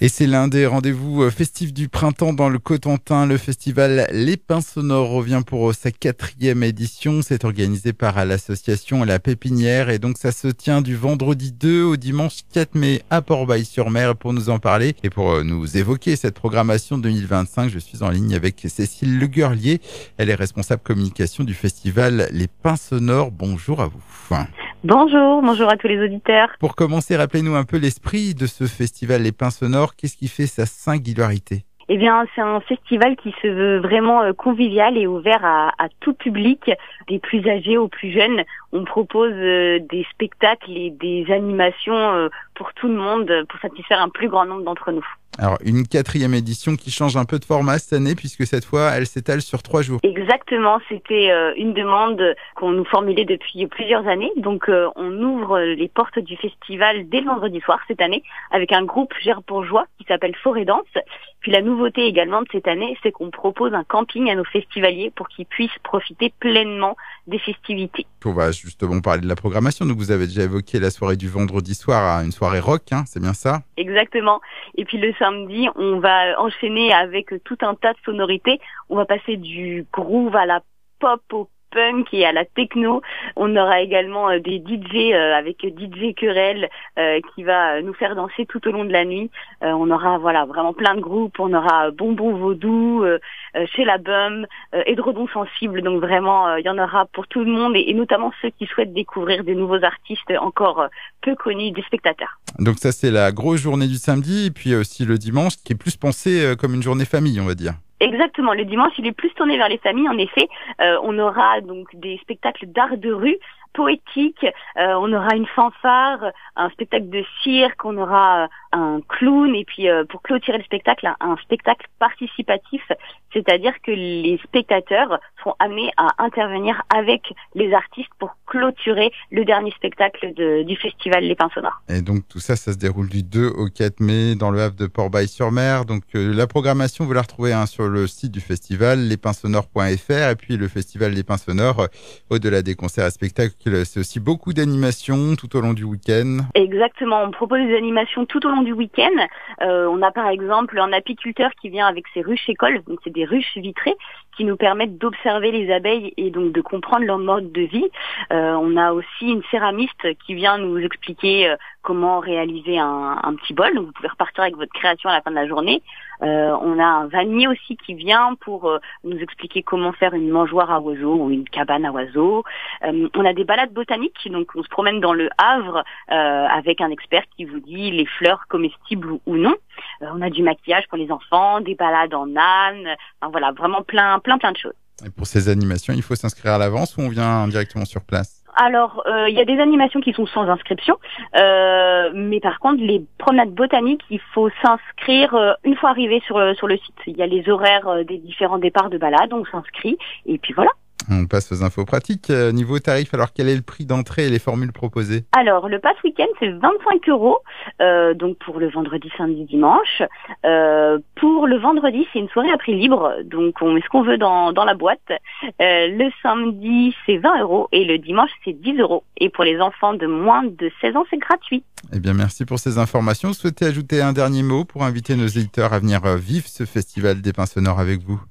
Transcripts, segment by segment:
Et c'est l'un des rendez-vous festifs du printemps dans le Cotentin. Le festival Les Pins Sonores revient pour sa 4e édition. C'est organisé par l'association La Pépinière et donc ça se tient du vendredi 2 au dimanche 4 mai à Port-Bail-sur-Mer. Pour nous en parler et pour nous évoquer cette programmation 2025, je suis en ligne avec Cécile Legurlier. Elle est responsable communication du festival Les Pins Sonores. Bonjour à vous. Bonjour à tous les auditeurs. Pour commencer, rappelez-nous un peu l'esprit de ce festival Les Pins Sonores. Qu'est-ce qui fait sa singularité ? Eh bien, c'est un festival qui se veut vraiment convivial et ouvert à tout public, des plus âgés aux plus jeunes. On propose des spectacles et des animations pour tout le monde, pour satisfaire un plus grand nombre d'entre nous. Alors, une 4e édition qui change un peu de format cette année, puisque cette fois, elle s'étale sur 3 jours. Exactement, c'était une demande qu'on nous formulait depuis plusieurs années. Donc, on ouvre les portes du festival dès le vendredi soir cette année, avec un groupe gerbourgeois qui s'appelle Forêt Danse. Puis la nouveauté également de cette année, c'est qu'on propose un camping à nos festivaliers pour qu'ils puissent profiter pleinement des festivités. On va justement parler de la programmation. Donc, vous avez déjà évoqué la soirée du vendredi soir à une soirée rock, c'est bien ça ? Exactement. Et puis le samedi, on va enchaîner avec tout un tas de sonorités. On va passer du groove à la pop, au punk et à la techno. On aura également des DJ avec DJ Querelle qui va nous faire danser tout au long de la nuit. On aura vraiment plein de groupes. On aura Bonbon Vaudou, Chez la Bum, Édredon Sensible. Donc vraiment, il y en aura pour tout le monde et notamment ceux qui souhaitent découvrir des nouveaux artistes encore peu connus des spectateurs. Donc ça, c'est la grosse journée du samedi et puis aussi le dimanche qui est plus pensé comme une journée famille, on va dire. Exactement. Le dimanche, il est plus tourné vers les familles. En effet, on aura donc des spectacles d'art de rue, poétique. On aura une fanfare, un spectacle de cirque. On aura un clown et puis pour clôturer le spectacle, un spectacle participatif, c'est-à-dire que les spectateurs seront amenés à intervenir avec les artistes pour clôturer le dernier spectacle du festival Les Pins Sonores. Et donc tout ça, ça se déroule du 2 au 4 mai dans le Havre de Port-Bail-sur-Mer. Donc la programmation, vous la retrouvez sur le site du festival, lespinsonores.fr. Et puis le festival Les Pins Sonores, au-delà des concerts et spectacles, c'est aussi beaucoup d'animations tout au long du week-end. Exactement, on propose des animations tout au long du week-end. On a par exemple un apiculteur qui vient avec ses ruches écoles, donc c'est des ruches vitrées qui nous permettent d'observer les abeilles et donc de comprendre leur mode de vie. On a aussi une céramiste qui vient nous expliquer comment réaliser un petit bol. Donc vous pouvez repartir avec votre création à la fin de la journée. On a un vannier aussi qui vient pour nous expliquer comment faire une mangeoire à oiseaux ou une cabane à oiseaux. On a des balades botaniques, donc on se promène dans le Havre avec un expert qui vous dit les fleurs comestibles ou non. On a du maquillage pour les enfants, des balades en âne, vraiment plein de choses. Et pour ces animations, il faut s'inscrire à l'avance ou on vient directement sur place ? Alors, il y a des animations qui sont sans inscription, mais par contre, les promenades botaniques, il faut s'inscrire une fois arrivé sur le site. Il y a les horaires des différents départs de balade, on s'inscrit, et puis voilà. On passe aux infos pratiques. Niveau tarif, alors quel est le prix d'entrée et les formules proposées ? Alors, le pass week-end, c'est 25 €, donc pour le vendredi, samedi, dimanche. Pour le vendredi, c'est une soirée à prix libre, donc on met ce qu'on veut dans la boîte. Le samedi, c'est 20 € et le dimanche, c'est 10 €. Et pour les enfants de moins de 16 ans, c'est gratuit. Eh bien, merci pour ces informations. Vous souhaitez ajouter un dernier mot pour inviter nos éditeurs à venir vivre ce festival des Pins Sonores avec vous ?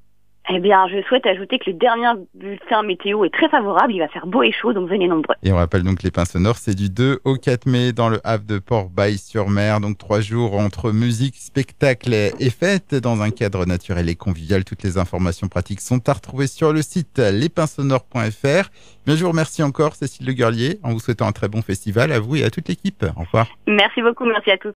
Eh bien, je souhaite ajouter que le dernier bulletin météo est très favorable. Il va faire beau et chaud, donc venez nombreux. Et on rappelle donc les Pins Sonores, c'est du 2 au 4 mai dans le Havre de Port-Bail-sur-Mer. Donc 3 jours entre musique, spectacle et fête dans un cadre naturel et convivial. Toutes les informations pratiques sont à retrouver sur le site lespinsonores.fr. Bien, je vous remercie encore, Cécile Legurlier, en vous souhaitant un très bon festival à vous et à toute l'équipe. Au revoir. Merci beaucoup, merci à tous.